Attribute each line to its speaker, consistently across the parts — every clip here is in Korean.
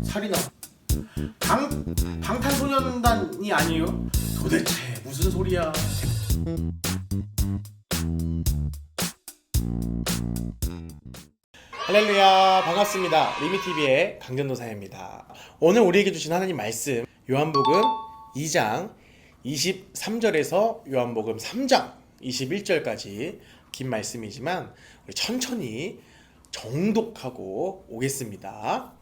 Speaker 1: 살인아. 방탄소년단이 아니에요? 도대체 무슨 소리야? 할렐루야, 반갑습니다. 리미TV의 강전도사입니다. 오늘 우리에게 주신 하나님 말씀 요한복음 2장 23절에서 요한복음 3장 21절까지 긴 말씀이지만 우리 천천히 정독하고 오겠습니다.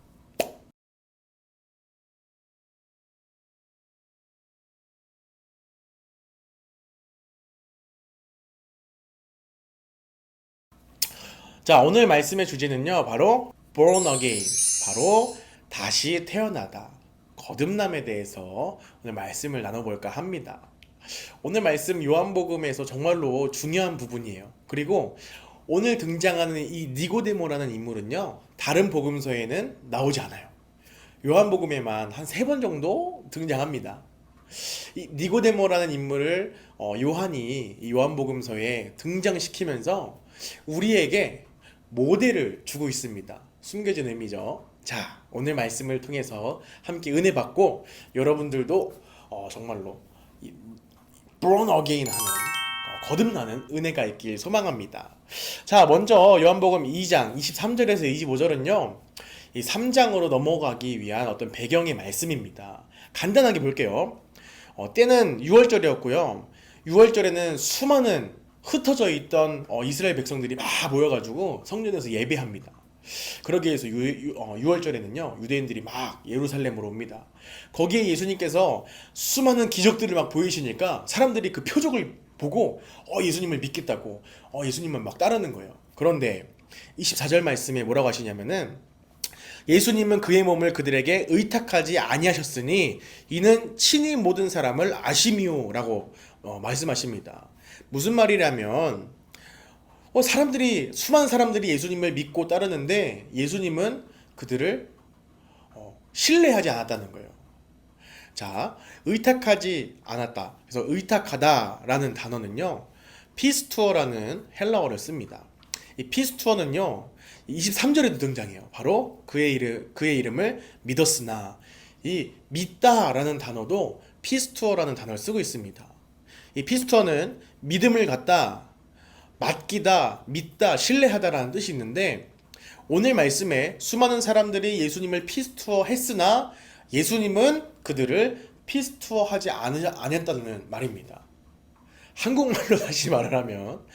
Speaker 1: 자, 오늘 말씀의 주제는요, 바로 born again, 바로 다시 태어나다, 거듭남에 대해서 오늘 말씀을 나눠볼까 합니다. 오늘 말씀 요한복음에서 정말로 중요한 부분이에요. 그리고 오늘 등장하는 이 니고데모라는 인물은요, 다른 복음서에는 나오지 않아요. 요한복음에만 한 3번 정도 등장합니다. 이 니고데모라는 인물을 요한이 이 요한복음서에 등장시키면서 우리에게 모델을 주고 있습니다. 숨겨진 의미죠. 자, 오늘 말씀을 통해서 함께 은혜 받고 여러분들도 정말로 born again 하는 거듭나는 은혜가 있길 소망합니다. 자, 먼저 요한복음 2장 23절에서 25절은요, 이 3장으로 넘어가기 위한 어떤 배경의 말씀입니다. 간단하게 볼게요. 때는 6월절이었고요. 6월절에는 수많은 흩어져 있던 이스라엘 백성들이 막 모여가지고 성전에서 예배합니다. 그러기 위해서 6월절에는요, 유대인들이 막 예루살렘으로 옵니다. 거기에 예수님께서 수많은 기적들을 막 보이시니까 사람들이 그 표적을 보고 예수님을 믿겠다고 예수님을 막 따르는 거예요. 그런데 24절 말씀에 뭐라고 하시냐면은, 예수님은 그의 몸을 그들에게 의탁하지 아니하셨으니 이는 친히 모든 사람을 아심이오라고 말씀하십니다. 무슨 말이냐면 수많은 사람들이 예수님을 믿고 따르는데 예수님은 그들을 신뢰하지 않았다는 거예요. 자, 의탁하지 않았다. 그래서 의탁하다라는 단어는요, 피스투어라는 헬라어를 씁니다. 이 피스투어는요, 23절에도 등장해요. 바로 그의 이름을 믿었으나, 이 믿다라는 단어도 피스투어라는 단어를 쓰고 있습니다. 이 피스투어는 믿음을 갖다, 맡기다, 믿다, 신뢰하다라는 뜻이 있는데, 오늘 말씀에 수많은 사람들이 예수님을 피스투어 했으나 예수님은 그들을 피스투어 하지 않았다는 말입니다. 한국말로 다시 말을 하면,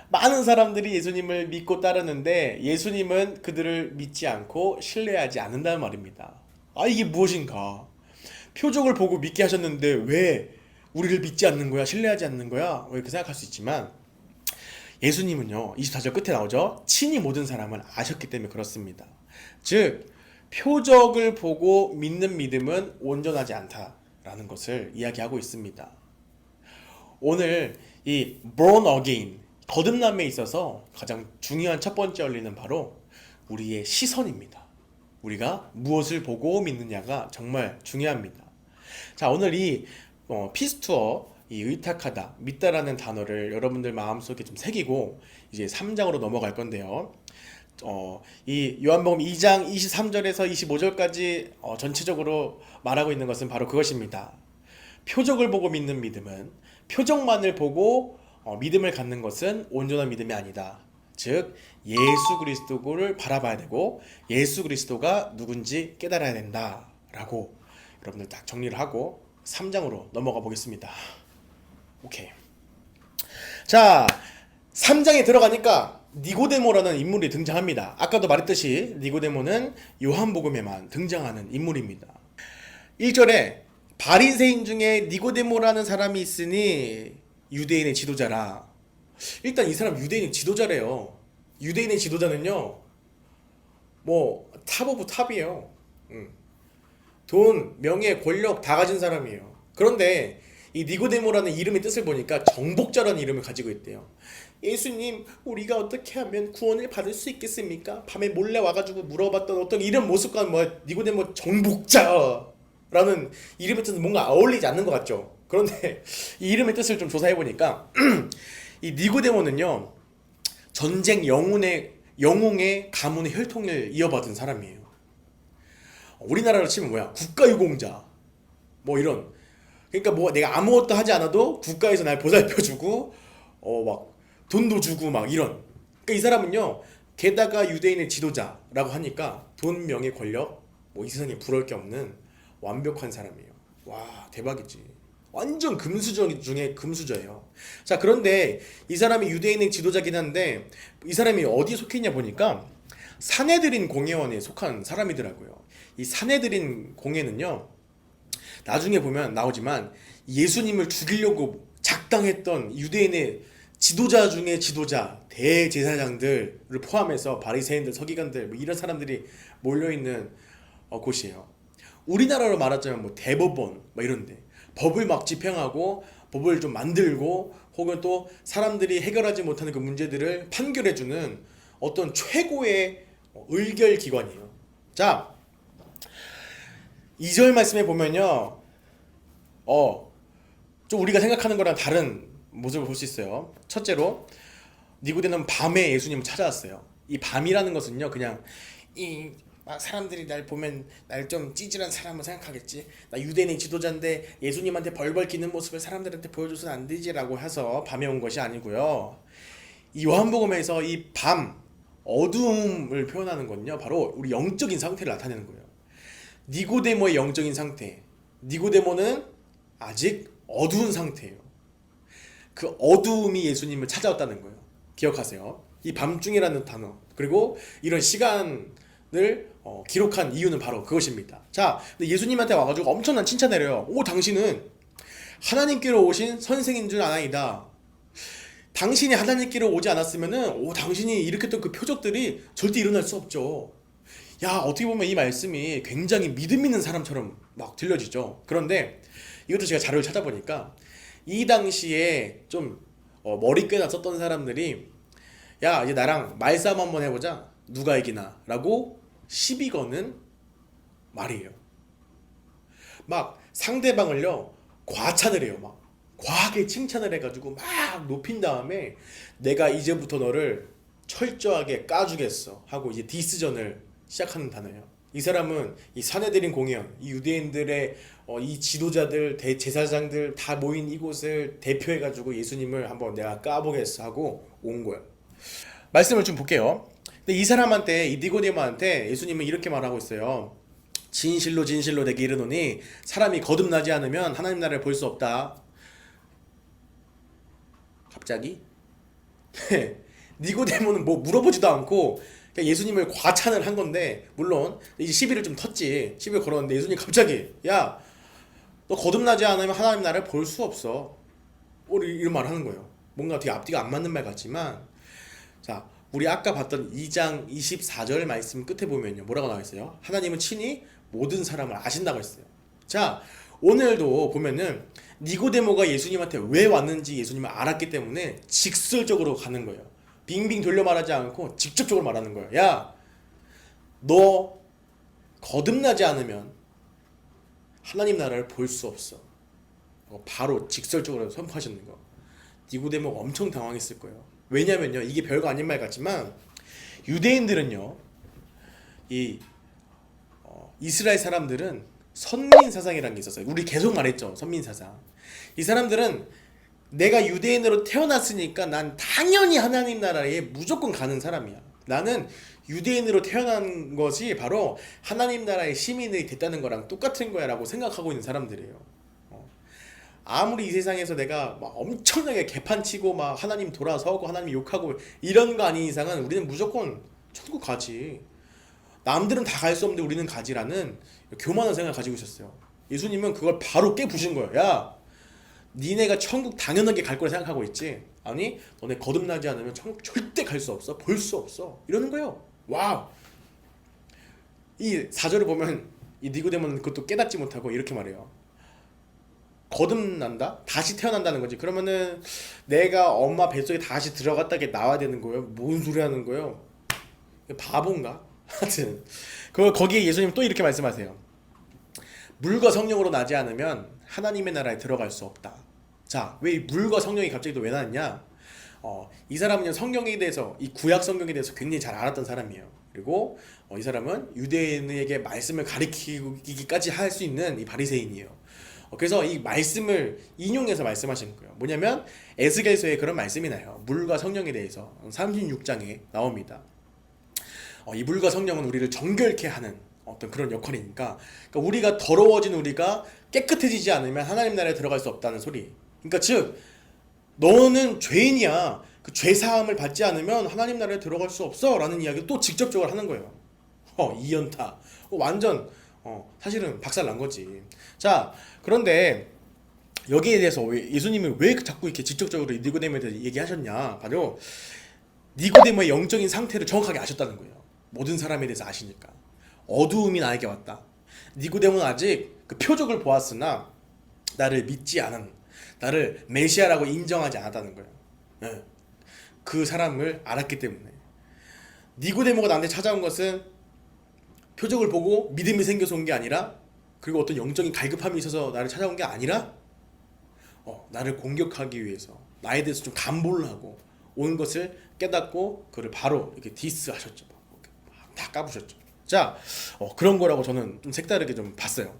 Speaker 1: 많은 사람들이 예수님을 믿고 따르는데 예수님은 그들을 믿지 않고 신뢰하지 않는다는 말입니다. 이게 무엇인가? 표적을 보고 믿게 하셨는데 왜 우리를 믿지 않는 거야? 신뢰하지 않는 거야? 이렇게 생각할 수 있지만, 예수님은요, 24절 끝에 나오죠. 친히 모든 사람을 아셨기 때문에 그렇습니다. 즉, 표적을 보고 믿는 믿음은 온전하지 않다라는 것을 이야기하고 있습니다. 오늘 이 born again, 거듭남에 있어서 가장 중요한 첫 번째 원리는 바로 우리의 시선입니다. 우리가 무엇을 보고 믿느냐가 정말 중요합니다. 자, 오늘 이 피스투어, 이 의탁하다, 믿다라는 단어를 여러분들 마음속에 좀 새기고 이제 3장으로 넘어갈 건데요. 이 요한복음 2장 23절에서 25절까지 전체적으로 말하고 있는 것은 바로 그것입니다. 표적을 보고 믿는 믿음은, 표적만을 보고 믿음을 갖는 것은 온전한 믿음이 아니다. 즉, 예수 그리스도를 바라봐야 되고 예수 그리스도가 누군지 깨달아야 된다라고 여러분들 딱 정리를 하고 3장으로 넘어가 보겠습니다. 오케이. 자, 3장에 들어가니까 니고데모라는 인물이 등장합니다. 아까도 말했듯이 니고데모는 요한복음에만 등장하는 인물입니다. 1절에 바리새인 중에 니고데모라는 사람이 있으니 유대인의 지도자라. 일단 이 사람 유대인의 지도자래요. 유대인의 지도자는요, 뭐 탑 오브 탑이에요. 돈, 명예, 권력 다 가진 사람이에요. 그런데 이 니고데모라는 이름의 뜻을 보니까 정복자라는 이름을 가지고 있대요. 예수님, 우리가 어떻게 하면 구원을 받을 수 있겠습니까? 밤에 몰래 와가지고 물어봤던 어떤 이런 모습과 니고데모 정복자라는 이름의 뜻은 뭔가 어울리지 않는 것 같죠? 그런데 이 이름의 뜻을 좀 조사해보니까 이 니고데모는요, 전쟁 영웅의 가문의 혈통을 이어받은 사람이에요. 우리나라로 치면 뭐야? 국가유공자. 뭐 이런. 그러니까 뭐 내가 아무것도 하지 않아도 국가에서 날 보살펴주고 막 돈도 주고 막 이런. 그러니까 이 사람은요. 게다가 유대인의 지도자라고 하니까 돈, 명예, 권력 뭐 이 세상에 부러울 게 없는 완벽한 사람이에요. 와, 대박이지. 완전 금수저 중에 금수저예요. 자, 그런데 이 사람이 유대인의 지도자긴 한데 이 사람이 어디에 속해 있냐 보니까 사내들인 공회원에 속한 사람이더라고요. 이 사내들인 공회는요. 나중에 보면 나오지만 예수님을 죽이려고 작당했던 유대인의 지도자 중에 지도자, 대제사장들을 포함해서 바리새인들, 서기관들 뭐 이런 사람들이 몰려있는 곳이에요. 우리나라로 말하자면 뭐 대법원 뭐 이런데 법을 막 집행하고 법을 좀 만들고 혹은 또 사람들이 해결하지 못하는 그 문제들을 판결해주는 어떤 최고의 의결 기관이에요. 자, 2절 말씀에 보면요. 좀 우리가 생각하는 거랑 다른 모습을 볼 수 있어요. 첫째로 니고데는 밤에 예수님을 찾아왔어요. 이 밤이라는 것은요, 그냥 이 막 사람들이 날 보면 날 좀 찌질한 사람으로 생각하겠지. 나 유대인의 지도자인데 예수님한테 벌벌 기는 모습을 사람들한테 보여줘서는 안 되지라고 해서 밤에 온 것이 아니고요. 이 요한복음에서 이 밤, 어두움을 표현하는 건요, 바로 우리 영적인 상태를 나타내는 거예요. 니고데모의 영적인 상태. 니고데모는 아직 어두운 상태예요. 그 어두움이 예수님을 찾아왔다는 거예요. 기억하세요. 이 밤중이라는 단어, 그리고 이런 시간을 기록한 이유는 바로 그것입니다. 자, 근데 예수님한테 와가지고 엄청난 칭찬을 해요. 오, 당신은 하나님께로 오신 선생인 줄 아나이다. 당신이 하나님께로 오지 않았으면은 당신이 일으켰던 그 표적들이 절대 일어날 수 없죠. 야, 어떻게 보면 이 말씀이 굉장히 믿음 있는 사람처럼 막 들려지죠. 그런데 이것도 제가 자료를 찾아보니까 이 당시에 좀 머리꽤나 썼던 사람들이 야, 이제 나랑 말싸움 한번 해보자. 누가 이기나? 라고 시비 거는 말이에요. 막 상대방을요, 과찬을 해요. 막 과하게 칭찬을 해가지고 막 높인 다음에 내가 이제부터 너를 철저하게 까주겠어 하고 이제 디스전을 시작하는 단어예요. 이 사람은 이 사내들인 공회원, 이 유대인들의 이 지도자들, 대제사장들 다 모인 이곳을 대표해가지고 예수님을 한번 내가 까보겠어 하고 온 거예요. 말씀을 좀 볼게요. 근데 이 사람한테, 이 니고데모한테 예수님은 이렇게 말하고 있어요. 진실로 진실로 내게 이르노니 사람이 거듭나지 않으면 하나님 나라를 볼 수 없다. 갑자기? 니고데모는 뭐 물어보지도 않고 그냥 예수님을 과찬을 한 건데, 물론 이제 시비를 좀 텄지. 시비를 걸었는데 예수님 갑자기 야, 너 거듭나지 않으면 하나님 나라를 볼 수 없어. 이런 말 하는 거예요. 뭔가 되게 앞뒤가 안 맞는 말 같지만, 자, 우리 아까 봤던 2장 24절 말씀 끝에 보면요, 뭐라고 나와 있어요? 하나님은 친히 모든 사람을 아신다고 했어요. 자, 오늘도 보면은 니고데모가 예수님한테 왜 왔는지 예수님을 알았기 때문에 직설적으로 가는 거예요. 빙빙 돌려 말하지 않고 직접적으로 말하는 거예요. 야, 너 거듭나지 않으면 하나님 나라를 볼 수 없어. 바로 직설적으로 선포하시는 거. 니고데모가 엄청 당황했을 거예요. 왜냐면요, 이게 별거 아닌 말 같지만 유대인들은요, 이 이스라엘 사람들은 선민 사상이라는 게 있었어요. 우리 계속 말했죠, 선민 사상. 이 사람들은 내가 유대인으로 태어났으니까 난 당연히 하나님 나라에 무조건 가는 사람이야. 나는 유대인으로 태어난 것이 바로 하나님 나라의 시민이 됐다는 거랑 똑같은 거야 라고 생각하고 있는 사람들이에요. 아무리 이 세상에서 내가 막 엄청나게 개판치고 막 하나님 돌아서고 하나님 욕하고 이런 거 아닌 이상은 우리는 무조건 천국 가지. 남들은 다 갈 수 없는데 우리는 가지라는 교만한 생각을 가지고 있었어요. 예수님은 그걸 바로 깨부신 거예요. 야, 니네가 천국 당연하게 갈 거라 생각하고 있지? 아니, 너네 거듭나지 않으면 천국 절대 갈 수 없어. 볼 수 없어. 이러는 거예요. 와우. 이 4절을 보면 이 니고데모는 그것도 깨닫지 못하고 이렇게 말해요. 거듭난다? 다시 태어난다는 거지. 그러면은 내가 엄마 뱃속에 다시 들어갔다게 나와야 되는 거예요? 뭔 소리 하는 거예요? 바본가? 하여튼 거기에 예수님 또 이렇게 말씀하세요. 물과 성령으로 나지 않으면 하나님의 나라에 들어갈 수 없다. 자, 왜 이 물과 성령이 갑자기 또 왜 나왔냐? 이 사람은 성경에 대해서, 이 구약 성경에 대해서 굉장히 잘 알았던 사람이에요. 그리고 이 사람은 유대인에게 말씀을 가리키기까지 할 수 있는 이 바리새인이에요. 그래서 이 말씀을 인용해서 말씀하시는 거예요. 뭐냐면 에스겔서에 그런 말씀이 나요. 물과 성령에 대해서 36장에 나옵니다. 이 물과 성령은 우리를 정결케 하는 어떤 그런 역할이니까, 그러니까 우리가 더러워진 우리가 깨끗해지지 않으면 하나님 나라에 들어갈 수 없다는 소리. 그러니까 즉 너는 죄인이야. 그 죄 사함을 받지 않으면 하나님 나라에 들어갈 수 없어 라는 이야기를 또 직접적으로 하는 거예요. 이연타. 완전 사실은 박살 난 거지. 자, 그런데 여기에 대해서 예수님이 왜 자꾸 이렇게 직접적으로 니고데모에 대해서 얘기하셨냐? 바로 니고데모의 영적인 상태를 정확하게 아셨다는 거예요. 모든 사람에 대해서 아시니까. 어두움이 나에게 왔다. 니고데모는 아직 그 표적을 보았으나 나를 믿지 않은, 나를 메시아라고 인정하지 않았다는 거예요. 네. 그 사람을 알았기 때문에. 니고데모가 나한테 찾아온 것은 표적을 보고 믿음이 생겨서 온 게 아니라, 그리고 어떤 영적인 갈급함이 있어서 나를 찾아온 게 아니라 나를 공격하기 위해서 나에 대해서 좀 간보를 하고 온 것을 깨닫고 그를 바로 이렇게 디스하셨죠. 다 까부셨죠. 자, 그런 거라고 저는 좀 색다르게 좀 봤어요.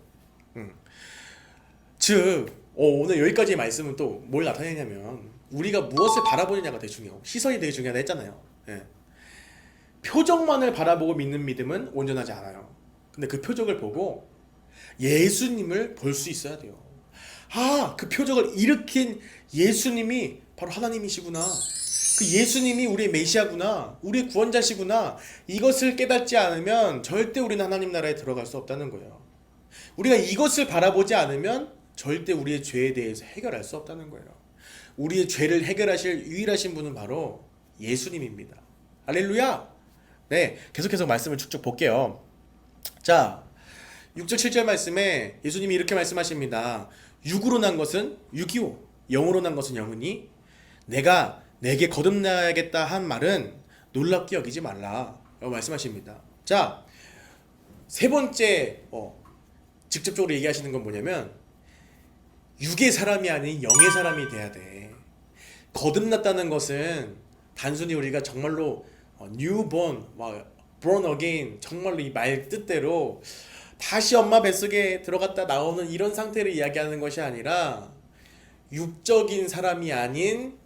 Speaker 1: 즉 오늘 여기까지의 말씀은 또 뭘 나타내냐면 우리가 무엇을 바라보느냐가 되게 중요해요. 시선이 되게 중요하다 했잖아요. 예. 표적만을 바라보고 믿는 믿음은 온전하지 않아요. 근데 그 표적을 보고 예수님을 볼 수 있어야 돼요. 그 표적을 일으킨 예수님이 바로 하나님이시구나. 그 예수님이 우리의 메시아구나. 우리의 구원자시구나. 이것을 깨닫지 않으면 절대 우리는 하나님 나라에 들어갈 수 없다는 거예요. 우리가 이것을 바라보지 않으면 절대 우리의 죄에 대해서 해결할 수 없다는 거예요. 우리의 죄를 해결하실 유일하신 분은 바로 예수님입니다. 할렐루야! 네, 계속해서 말씀을 쭉쭉 볼게요. 자, 6절 7절 말씀에 예수님이 이렇게 말씀하십니다. 육으로 난 것은 육이요 영으로 난 것은 영이니 내가 내게 거듭나야겠다 한 말은 놀랍게 여기지 말라 라고 말씀하십니다. 자, 세 번째 직접적으로 얘기하시는 건 뭐냐면 육의 사람이 아닌 영의 사람이 돼야 돼. 거듭났다는 것은 단순히 우리가 정말로 newborn, born again, 정말로 이 말 뜻대로 다시 엄마 뱃속에 들어갔다 나오는 이런 상태를 이야기하는 것이 아니라 육적인 사람이 아닌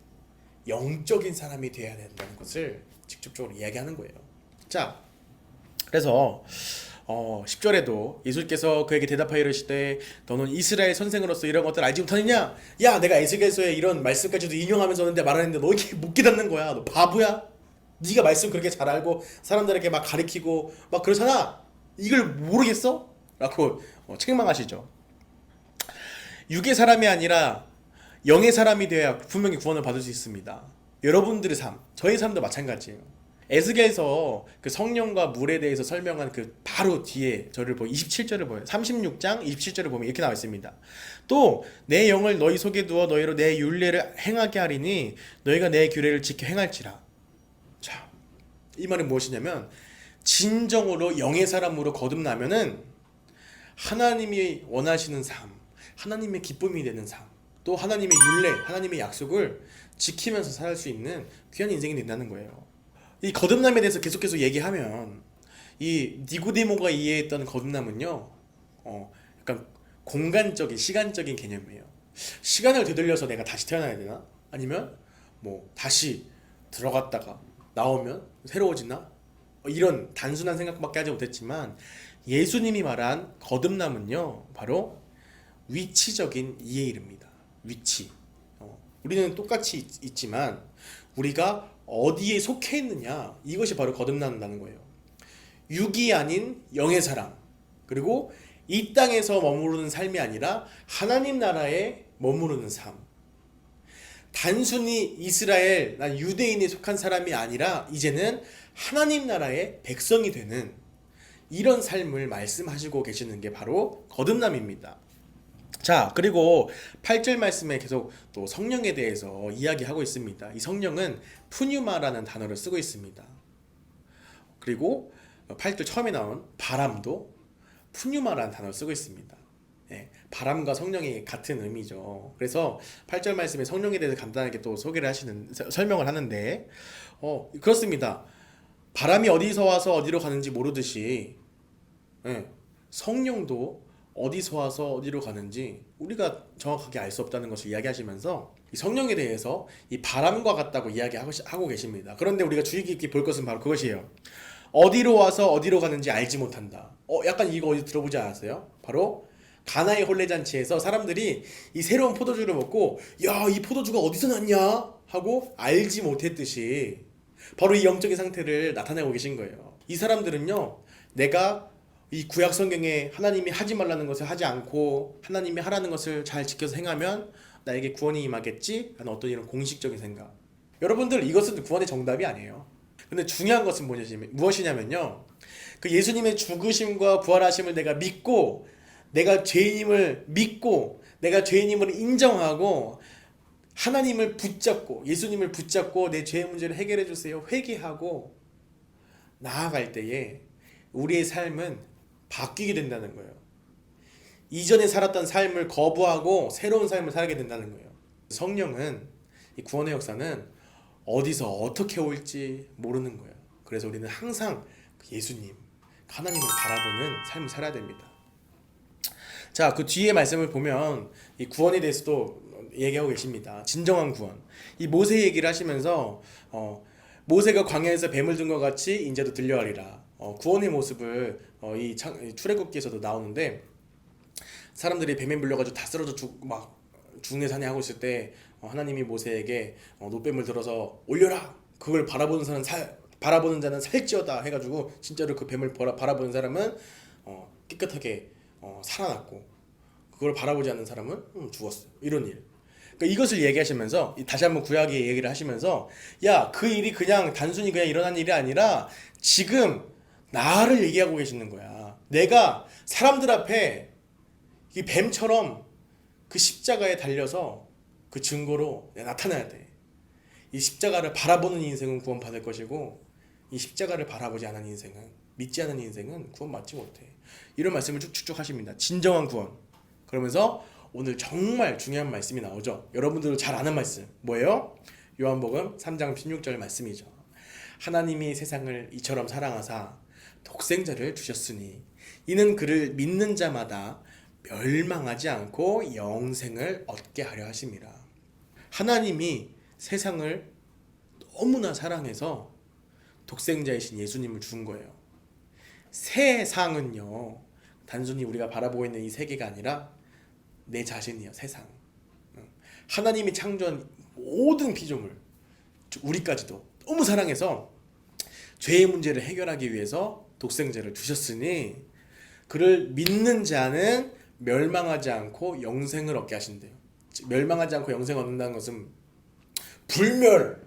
Speaker 1: 영적인 사람이 되어야 된다는 것을 직접적으로 이야기하는 거예요. 자, 그래서 10절에도 예수께서 그에게 대답하여 이르시되 너는 이스라엘 선생으로서 이런 것들 알지 못하느냐? 야, 내가 에스겔서에 이런 말씀까지도 인용하면서 하는데 말하는데 너 이렇게 못 깨닫는 거야. 너 바보야? 네가 말씀 그렇게 잘 알고 사람들에게 막 가르치고 막 그러잖아. 이걸 모르겠어? 라고 책망하시죠. 육의 사람이 아니라 영의 사람이 되어야 분명히 구원을 받을 수 있습니다. 여러분들의 삶, 저의 삶도 마찬가지예요. 에스겔서 그 성령과 물에 대해서 설명한 그 바로 뒤에 저를 보면 27절을 보면 36장 27절을 보면 이렇게 나와 있습니다. 또 내 영을 너희 속에 두어 너희로 내 율례를 행하게 하리니 너희가 내 규례를 지켜 행할지라. 자, 이 말은 무엇이냐면 진정으로 영의 사람으로 거듭나면은 하나님이 원하시는 삶, 하나님의 기쁨이 되는 삶, 또 하나님의 율례, 하나님의 약속을 지키면서 살 수 있는 귀한 인생이 된다는 거예요. 이 거듭남에 대해서 계속해서 얘기하면 이 니고데모가 이해했던 거듭남은요, 약간 공간적인, 시간적인 개념이에요. 시간을 되돌려서 내가 다시 태어나야 되나? 아니면 뭐 다시 들어갔다가 나오면 새로워지나? 이런 단순한 생각밖에 하지 못했지만 예수님이 말한 거듭남은요, 바로 위치적인 이해에 이릅니다. 위치. 우리는 똑같이 있지만 우리가 어디에 속해 있느냐, 이것이 바로 거듭난다는 거예요. 육이 아닌 영의 사람, 그리고 이 땅에서 머무르는 삶이 아니라 하나님 나라에 머무르는 삶. 단순히 이스라엘, 난 유대인에 속한 사람이 아니라 이제는 하나님 나라의 백성이 되는 이런 삶을 말씀하시고 계시는 게 바로 거듭남입니다. 자, 그리고 8절 말씀에 계속 또 성령에 대해서 이야기하고 있습니다. 이 성령은 푸뉴마라는 단어를 쓰고 있습니다. 그리고 8절 처음에 나온 바람도 푸뉴마라는 단어를 쓰고 있습니다. 바람과 성령이 같은 의미죠. 그래서 8절 말씀에 성령에 대해서 간단하게 또 설명을 하는데 그렇습니다. 바람이 어디서 와서 어디로 가는지 모르듯이 예, 성령도 어디서 와서 어디로 가는지 우리가 정확하게 알 수 없다는 것을 이야기하시면서 이 성령에 대해서 이 바람과 같다고 이야기하고 계십니다. 그런데 우리가 주의 깊게 볼 것은 바로 그것이에요. 어디로 와서 어디로 가는지 알지 못한다. 약간 이거 어디 들어보지 않았어요? 바로 가나의 혼례잔치에서 사람들이 이 새로운 포도주를 먹고 야, 이 포도주가 어디서 났냐? 하고 알지 못했듯이 바로 이 영적인 상태를 나타내고 계신 거예요. 이 사람들은요, 내가 이 구약 성경에 하나님이 하지 말라는 것을 하지 않고 하나님이 하라는 것을 잘 지켜서 행하면 나에게 구원이 임하겠지? 하는 어떤 이런 공식적인 생각. 여러분들, 이것은 구원의 정답이 아니에요. 근데 중요한 것은 무엇이냐면요, 그 예수님의 죽으심과 부활하심을 내가 믿고, 내가 죄인임을 믿고, 내가 죄인임을 인정하고, 하나님을 붙잡고, 예수님을 붙잡고 내 죄의 문제를 해결해 주세요, 회개하고 나아갈 때에 우리의 삶은 바뀌게 된다는 거예요. 이전에 살았던 삶을 거부하고 새로운 삶을 살게 된다는 거예요. 성령은, 이 구원의 역사는 어디서 어떻게 올지 모르는 거예요. 그래서 우리는 항상 예수님, 하나님을 바라보는 삶을 살아야 됩니다. 자, 그 뒤에 말씀을 보면 이 구원에 대해서도 얘기하고 계십니다. 진정한 구원. 이 모세 얘기를 하시면서 모세가 광야에서 뱀을 든 것 같이 인자도 들려하리라. 구원의 모습을 이 출애굽기에서도 나오는데, 사람들이 뱀에 물려가지고 다 쓰러져 죽네 사네 하고 있을 때 하나님이 모세에게 노뱀을 들어서 올려라. 그걸 바라보는 자는 살찌어다 해가지고 진짜로 그 뱀을 바라보는 사람은 깨끗하게 살아났고, 그걸 바라보지 않는 사람은 죽었어요. 이런 일. 그러니까 이것을 얘기하시면서 다시 한번 구약의 얘기를 하시면서, 야, 그 일이 그냥 단순히 그냥 일어난 일이 아니라 지금 나를 얘기하고 계시는 거야. 내가 사람들 앞에 이 뱀처럼 그 십자가에 달려서 그 증거로 나타나야 돼. 이 십자가를 바라보는 인생은 구원받을 것이고, 이 십자가를 바라보지 않은 인생은, 믿지 않은 인생은 구원받지 못해. 이런 말씀을 쭉쭉쭉 하십니다. 진정한 구원. 그러면서 오늘 정말 중요한 말씀이 나오죠. 여러분들도 잘 아는 말씀. 뭐예요? 요한복음 3장 16절 말씀이죠. 하나님이 세상을 이처럼 사랑하사 독생자를 주셨으니 이는 그를 믿는 자마다 멸망하지 않고 영생을 얻게 하려 하심이라. 하나님이 세상을 너무나 사랑해서 독생자이신 예수님을 준 거예요. 세상은요, 단순히 우리가 바라보고 있는 이 세계가 아니라 내 자신이요, 세상. 하나님이 창조한 모든 피조물, 우리까지도 너무 사랑해서 죄의 문제를 해결하기 위해서 독생자를 두셨으니 그를 믿는 자는 멸망하지 않고 영생을 얻게 하신대요. 멸망하지 않고 영생을 얻는다는 것은 불멸,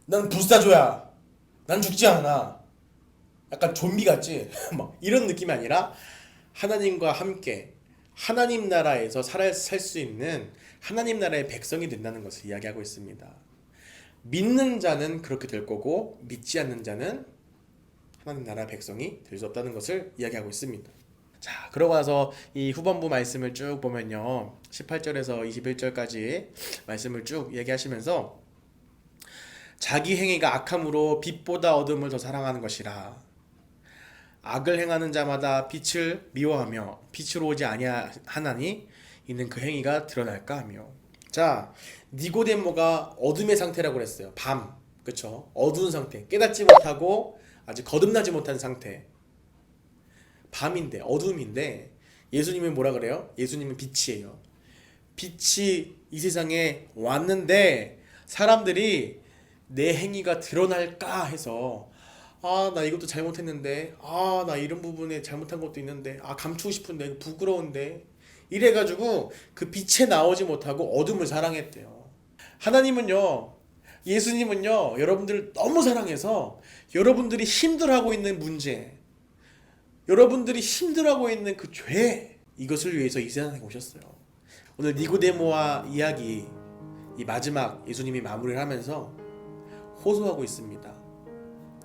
Speaker 1: 난 불사조야, 난 죽지 않아, 약간 좀비 같지? 막 이런 느낌이 아니라 하나님과 함께 하나님 나라에서 살 수 있는 하나님 나라의 백성이 된다는 것을 이야기하고 있습니다. 믿는 자는 그렇게 될 거고, 믿지 않는 자는 하나님 나라 백성이 될 수 없다는 것을 이야기하고 있습니다. 자, 그러고 나서 이 후반부 말씀을 쭉 보면요, 18절에서 21절까지 말씀을 쭉 얘기하시면서, 자기 행위가 악함으로 빛보다 어둠을 더 사랑하는 것이라. 악을 행하는 자마다 빛을 미워하며 빛으로 오지 아니하나니 이는 그 행위가 드러날까 하며. 자, 니고데모가 어둠의 상태라고 그랬어요. 밤, 그쵸? 어두운 상태, 깨닫지 못하고 아직 거듭나지 못한 상태. 밤인데, 어둠인데, 예수님은 뭐라 그래요? 예수님은 빛이에요. 빛이 이 세상에 왔는데 사람들이 내 행위가 드러날까 해서, 아, 나 이것도 잘못했는데, 아, 나 이런 부분에 잘못한 것도 있는데, 아, 감추고 싶은데, 부끄러운데, 이래가지고 그 빛에 나오지 못하고 어둠을 사랑했대요. 하나님은요, 예수님은요, 여러분들을 너무 사랑해서 여러분들이 힘들어하고 있는 문제, 여러분들이 힘들어하고 있는 그 죄, 이것을 위해서 이 세상에 오셨어요. 오늘 니고데모와 이야기, 이 마지막 예수님이 마무리를 하면서 호소하고 있습니다.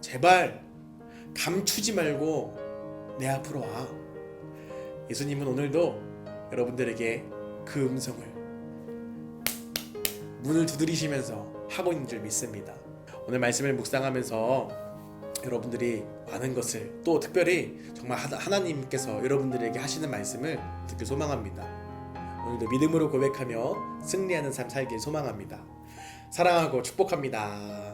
Speaker 1: 제발 감추지 말고 내 앞으로 와. 예수님은 오늘도 여러분들에게 그 음성을, 문을 두드리시면서 하고 있는 줄 믿습니다. 오늘 말씀을 묵상하면서 여러분들이 많은 것을 또 특별히 정말 하나님께서 여러분들에게 하시는 말씀을 듣길 소망합니다. 오늘도 믿음으로 고백하며 승리하는 삶 살길 소망합니다. 사랑하고 축복합니다.